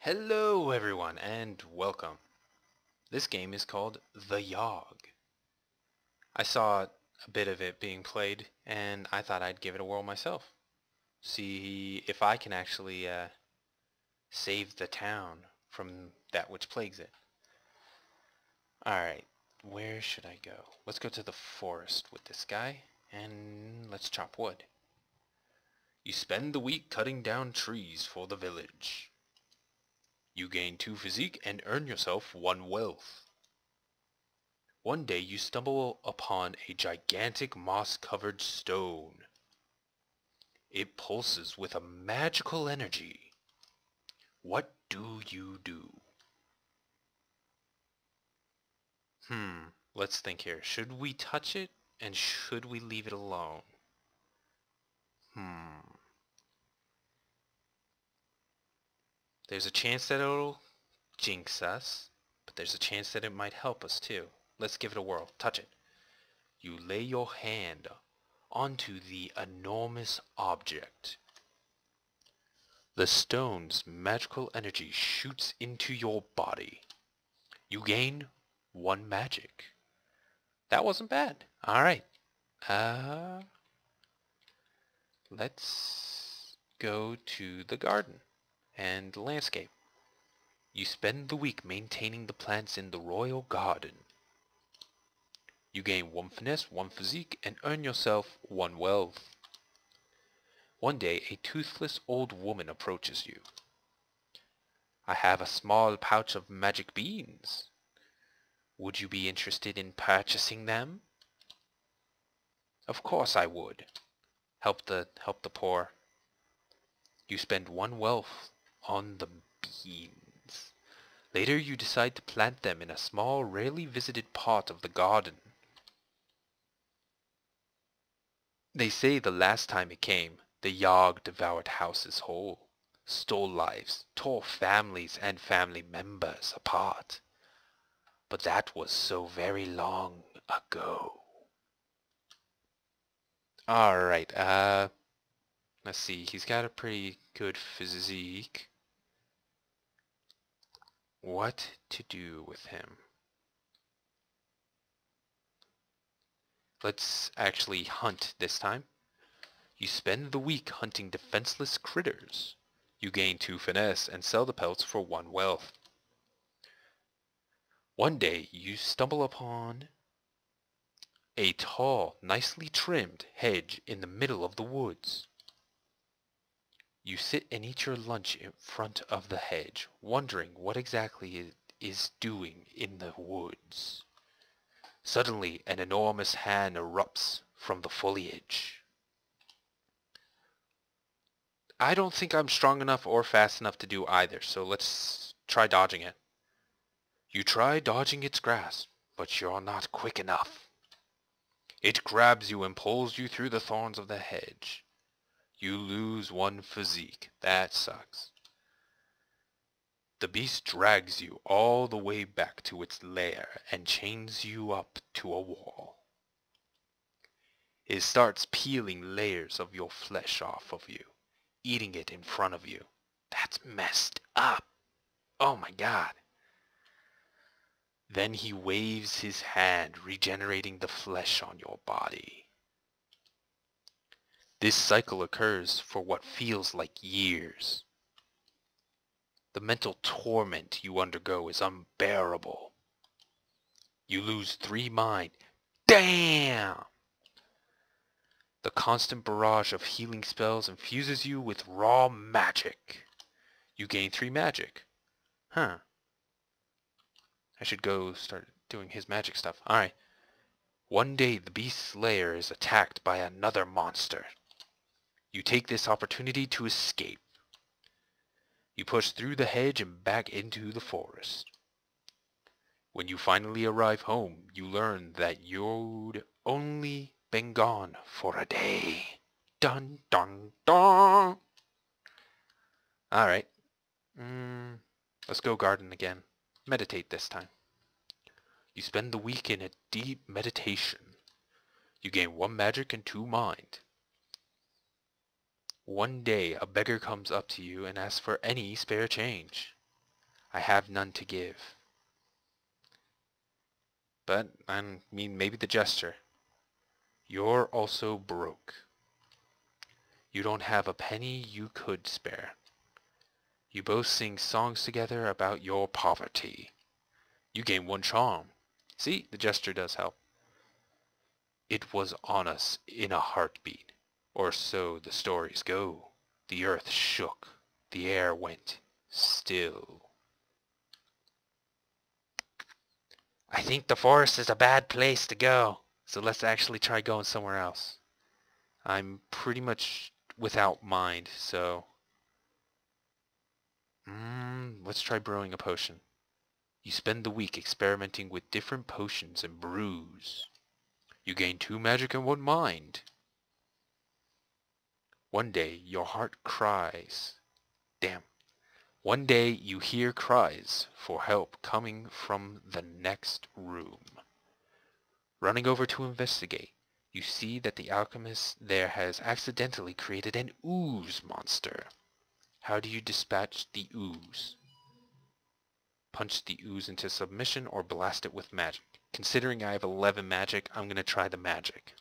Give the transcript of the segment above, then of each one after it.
Hello everyone and welcome. This game is called the Yawhg. I saw a bit of it being played and I thought I'd give it a whirl myself. See if I can actually save the town from that which plagues it. Alright, where should I go? Let's go to the forest with this guy and let's chop wood. You spend the week cutting down trees for the village. You gain 2 physique and earn yourself 1 wealth. One day you stumble upon a gigantic moss-covered stone. It pulses with a magical energy. What do you do? Let's think here. Should we touch it and should we leave it alone? There's a chance that it'll jinx us, but there's a chance that it might help us too. Let's give it a whirl. Touch it. You lay your hand onto the enormous object. The stone's magical energy shoots into your body. You gain 1 magic. That wasn't bad. Alright. Let's go to the garden and landscape. You spend the week maintaining the plants in the royal garden. You gain 1 finesse, 1 physique, and earn yourself 1 wealth. One day, a toothless old woman approaches you. I have a small pouch of magic beans. Would you be interested in purchasing them? Of course I would. Help the poor. You spend 1 wealth on the beans. Later you decide to plant them in a small, rarely visited part of the garden. They say the last time it came, the Yawhg devoured houses whole, stole lives, tore families and family members apart. But that was so very long ago. Alright, let's see, he's got a pretty good physique. What to do with him? Let's actually hunt this time. You spend the week hunting defenseless critters. You gain 2 finesse and sell the pelts for 1 wealth. One day you stumble upon a tall, nicely trimmed hedge in the middle of the woods. You sit and eat your lunch in front of the hedge, wondering what exactly it is doing in the woods. Suddenly, an enormous hand erupts from the foliage. I don't think I'm strong enough or fast enough to do either, so let's try dodging it. You try dodging its grasp, but you're not quick enough. It grabs you and pulls you through the thorns of the hedge. You lose 1 physique. That sucks. The beast drags you all the way back to its lair and chains you up to a wall. It starts peeling layers of your flesh off of you, eating it in front of you. That's messed up. Oh my god. Then he waves his hand, regenerating the flesh on your body. This cycle occurs for what feels like years. The mental torment you undergo is unbearable. You lose 3 mind. Damn! The constant barrage of healing spells infuses you with raw magic. You gain 3 magic. Huh. I should go start doing his magic stuff. Alright. One day the beast's lair is attacked by another monster. You take this opportunity to escape. You push through the hedge and back into the forest. When you finally arrive home, you learn that you'd only been gone for a day. Dun dun dun! Alright. Let's go garden again. Meditate this time. You spend the week in a deep meditation. You gain 1 magic and 2 mind. One day a beggar comes up to you and asks for any spare change. I have none to give. But, I mean, maybe the gesture. You're also broke. You don't have a penny you could spare. You both sing songs together about your poverty. You gain 1 charm. See, the gesture does help. It was on us in a heartbeat, or so the stories go. The earth shook. The air went still. I think the forest is a bad place to go, so let's actually try going somewhere else. I'm pretty much without mind, so... let's try brewing a potion. You spend the week experimenting with different potions and brews. You gain 2 magic and 1 mind. One day, your heart cries. Damn. One day, you hear cries for help coming from the next room. Running over to investigate, you see that the alchemist there has accidentally created an ooze monster. How do you dispatch the ooze? Punch the ooze into submission or blast it with magic. Considering I have 11 magic, I'm going to try the magic.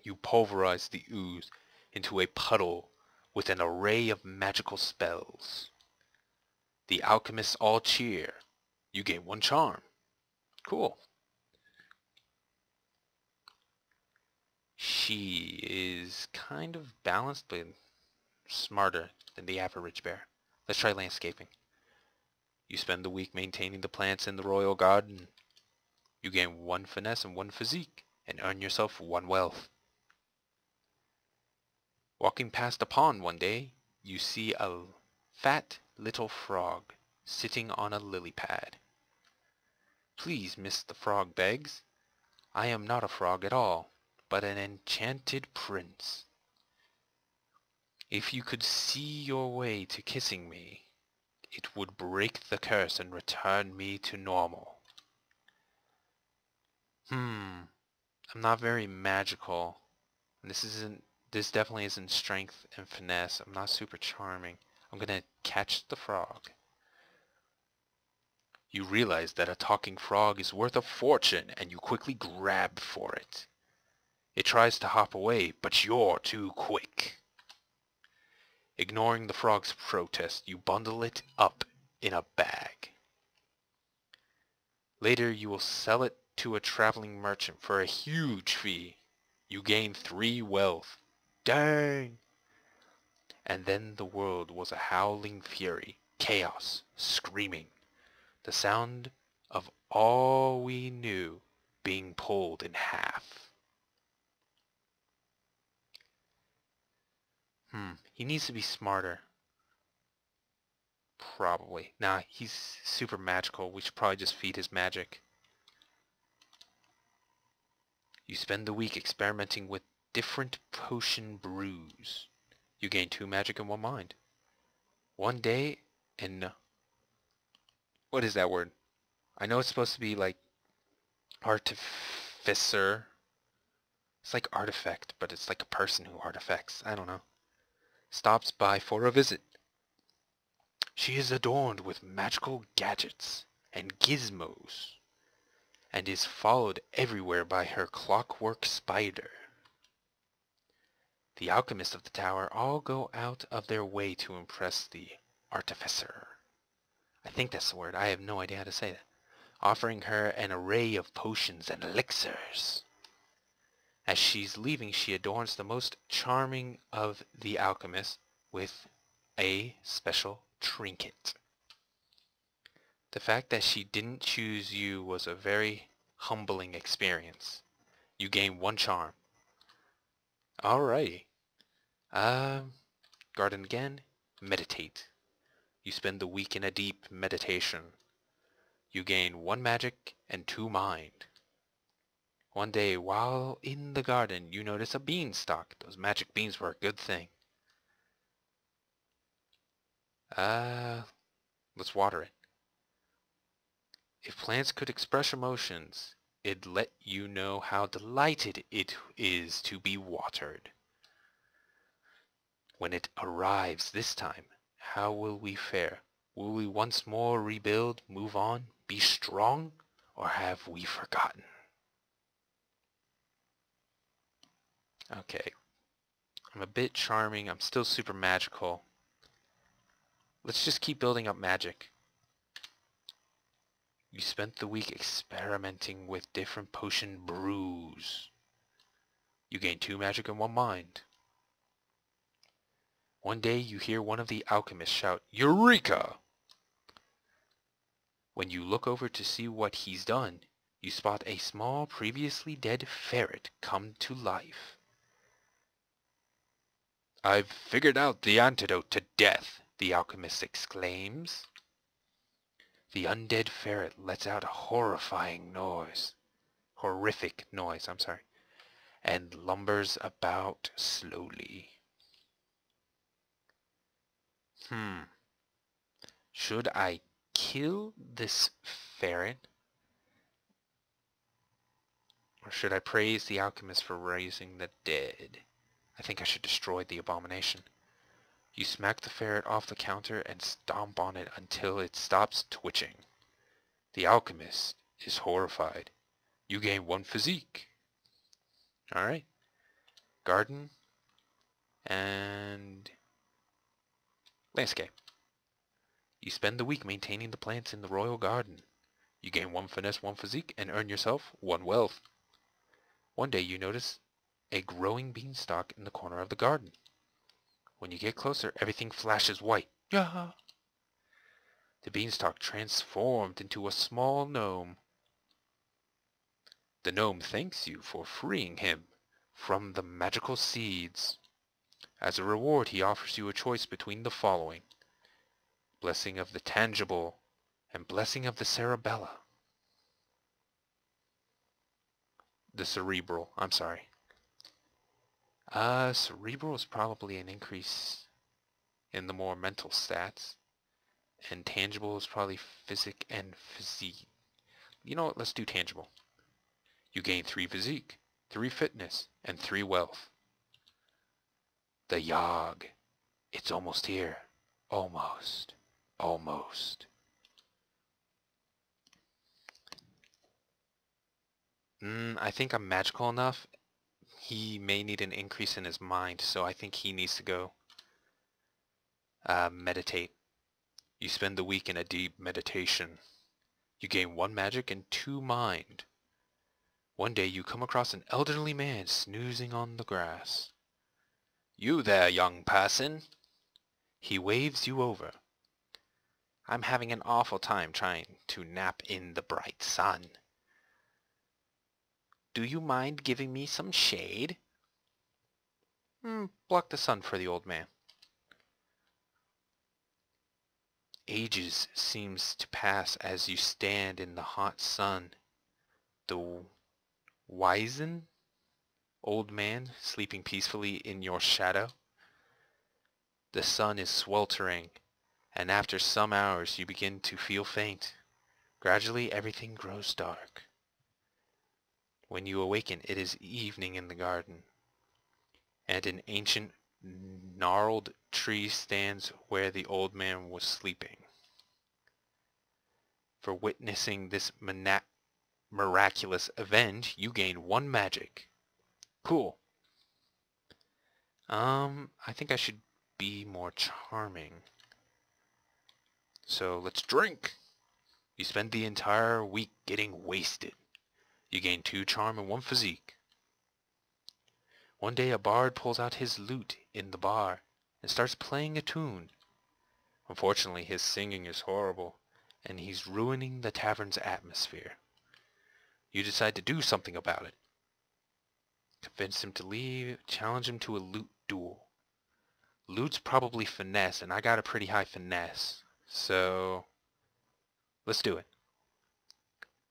You pulverize the ooze into a puddle with an array of magical spells. The alchemists all cheer. You gain 1 charm. Cool. She is kind of balanced but smarter than the average bear. Let's try landscaping. You spend the week maintaining the plants in the royal garden. You gain 1 finesse and 1 physique, and earn yourself 1 wealth. Walking past a pond one day, you see a fat little frog sitting on a lily pad. Please, Miss the Frog begs. I am not a frog at all, but an enchanted prince. If you could see your way to kissing me, it would break the curse and return me to normal. I'm not very magical. This definitely isn't strength and finesse. I'm not super charming. I'm gonna catch the frog. You realize that a talking frog is worth a fortune and you quickly grab for it. It tries to hop away, but you're too quick. Ignoring the frog's protest, you bundle it up in a bag. Later, you will sell it to a traveling merchant for a huge fee. You gain 3 wealth. Dang! And then the world was a howling fury, chaos, screaming. The sound of all we knew being pulled in half. He needs to be smarter. Probably. Nah, he's super magical. We should probably just feed his magic. You spend the week experimenting with different potion brews. You gain 2 magic and 1 mind. One day, and what is that word? I know it's supposed to be like artificer. It's like artifact, but it's like a person who artifacts. I don't know. Stops by for a visit. She is adorned with magical gadgets and gizmos, and is followed everywhere by her clockwork spider. The alchemists of the tower all go out of their way to impress the artificer. I think that's the word. I have no idea how to say that. Offering her an array of potions and elixirs. As she's leaving, she adorns the most charming of the alchemists with a special trinket. The fact that she didn't choose you was a very humbling experience. You gain 1 charm. Alrighty. Garden again. Meditate. You spend the week in a deep meditation. You gain 1 magic and 2 mind. One day, while in the garden, you notice a beanstalk. Those magic beans were a good thing. Let's water it. If plants could express emotions, it'd let you know how delighted it is to be watered. When it arrives this time, how will we fare? Will we once more rebuild, move on, be strong, or have we forgotten? Okay. I'm a bit charming. I'm still super magical. Let's just keep building up magic. You spent the week experimenting with different potion brews. You gain 2 magic and 1 mind. One day you hear one of the alchemists shout, "Eureka!" When you look over to see what he's done, you spot a small, previously dead ferret come to life. "I've figured out the antidote to death," the alchemist exclaims. The undead ferret lets out a horrific noise, and lumbers about slowly. Should I kill this ferret? Or should I praise the alchemist for raising the dead? I think I should destroy the abomination. You smack the ferret off the counter and stomp on it until it stops twitching. The alchemist is horrified. You gain 1 physique. Alright. Garden and landscape. You spend the week maintaining the plants in the royal garden. You gain 1 finesse, 1 physique, and earn yourself 1 wealth. One day you notice a growing beanstalk in the corner of the garden. When you get closer, everything flashes white. Yeah. The beanstalk transformed into a small gnome. The gnome thanks you for freeing him from the magical seeds. As a reward, he offers you a choice between the following: blessing of the tangible and blessing of the cerebella. The cerebral, I'm sorry. Cerebral is probably an increase in the more mental stats. And tangible is probably physic and physique. You know what, let's do tangible. You gain 3 physique, 3 fitness, and 3 wealth. The Yawhg. It's almost here. Almost. Almost. I think I'm magical enough. He may need an increase in his mind, so I think he needs to go meditate. You spend the week in a deep meditation. You gain 1 magic and 2 mind. One day you come across an elderly man snoozing on the grass. "You there, young person." He waves you over. "I'm having an awful time trying to nap in the bright sun. Do you mind giving me some shade?" Block the sun for the old man. Ages seems to pass as you stand in the hot sun. The wizened old man sleeping peacefully in your shadow. The sun is sweltering, and after some hours you begin to feel faint. Gradually everything grows dark. When you awaken, it is evening in the garden, and an ancient gnarled tree stands where the old man was sleeping. For witnessing this miraculous event, you gain 1 magic. Cool. I think I should be more charming. So let's drink. You spend the entire week getting wasted. You gain 2 charm and 1 physique. One day a bard pulls out his lute in the bar and starts playing a tune. Unfortunately, his singing is horrible, and he's ruining the tavern's atmosphere. You decide to do something about it. Convince him to leave, challenge him to a lute duel. Lute's probably finesse, and I got a pretty high finesse, so let's do it.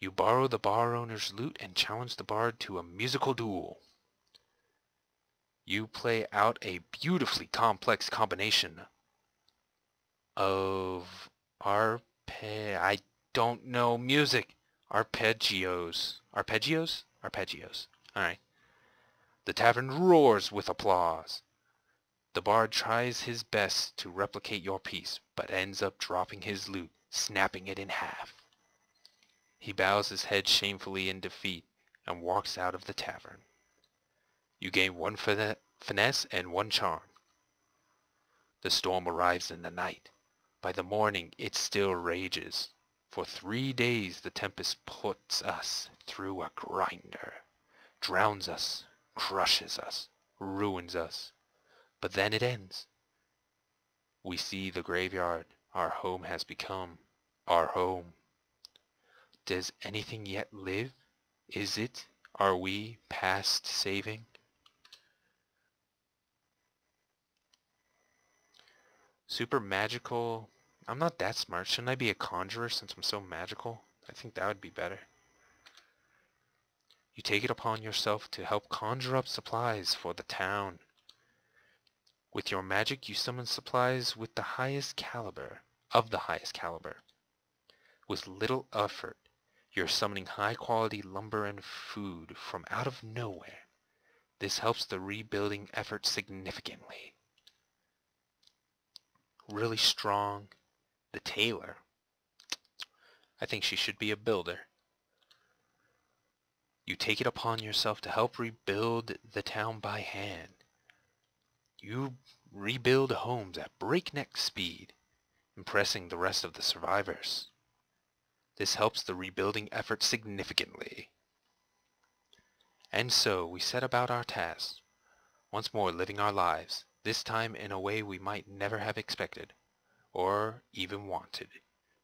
You borrow the bar owner's lute and challenge the bard to a musical duel. You play out a beautifully complex combination of I don't know music. Arpeggios. Arpeggios? Arpeggios. Alright. The tavern roars with applause. The bard tries his best to replicate your piece, but ends up dropping his lute, snapping it in half. He bows his head shamefully in defeat and walks out of the tavern. You gain one finesse and one charm. The storm arrives in the night. By the morning it still rages. For 3 days the tempest puts us through a grinder, drowns us, crushes us, ruins us. But then it ends. We see the graveyard our home has become, our home. Does anything yet live? Is it? Are we past saving? Super magical. I'm not that smart. Shouldn't I be a conjurer since I'm so magical? I think that would be better. You take it upon yourself to help conjure up supplies for the town. With your magic, you summon supplies with the highest caliber, With little effort, you're summoning high-quality lumber and food from out of nowhere. This helps the rebuilding effort significantly. Really strong. The tailor. I think she should be a builder. You take it upon yourself to help rebuild the town by hand. You rebuild homes at breakneck speed, impressing the rest of the survivors. This helps the rebuilding effort significantly. And so we set about our tasks, once more living our lives, this time in a way we might never have expected, or even wanted.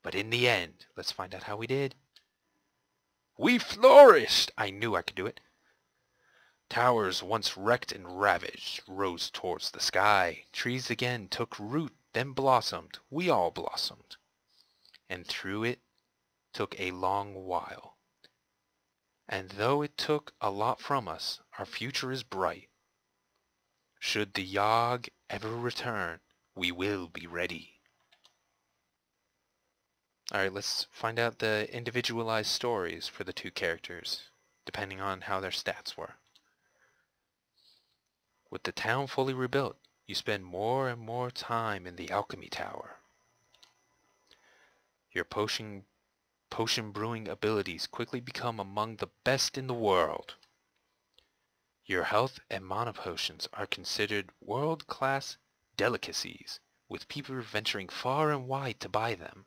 But in the end, let's find out how we did. We flourished! I knew I could do it. Towers once wrecked and ravaged rose towards the sky. Trees again took root, then blossomed. We all blossomed. And through it took a long while. And though it took a lot from us, our future is bright. Should the Yawhg ever return, we will be ready. Alright, let's find out the individualized stories for the two characters, depending on how their stats were. With the town fully rebuilt, you spend more and more time in the alchemy tower. Your potion brewing abilities quickly become among the best in the world. Your health and mana potions are considered world-class delicacies, with people venturing far and wide to buy them.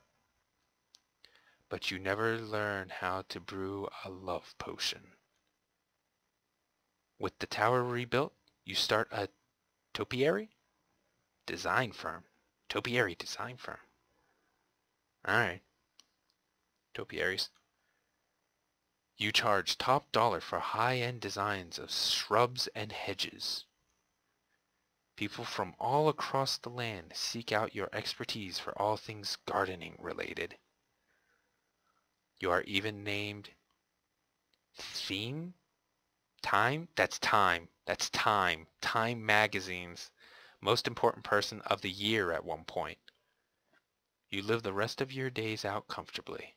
But you never learn how to brew a love potion. With the tower rebuilt, you start a topiary design firm. Topiary design firm. Alright. Topiaries. You charge top dollar for high-end designs of shrubs and hedges. People from all across the land seek out your expertise for all things gardening related. You are even named Time Magazine's most important person of the year at one point. You live the rest of your days out comfortably.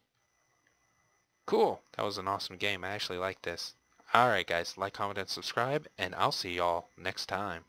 Cool. That was an awesome game. I actually like this. Alright guys, like, comment, and subscribe, and I'll see y'all next time.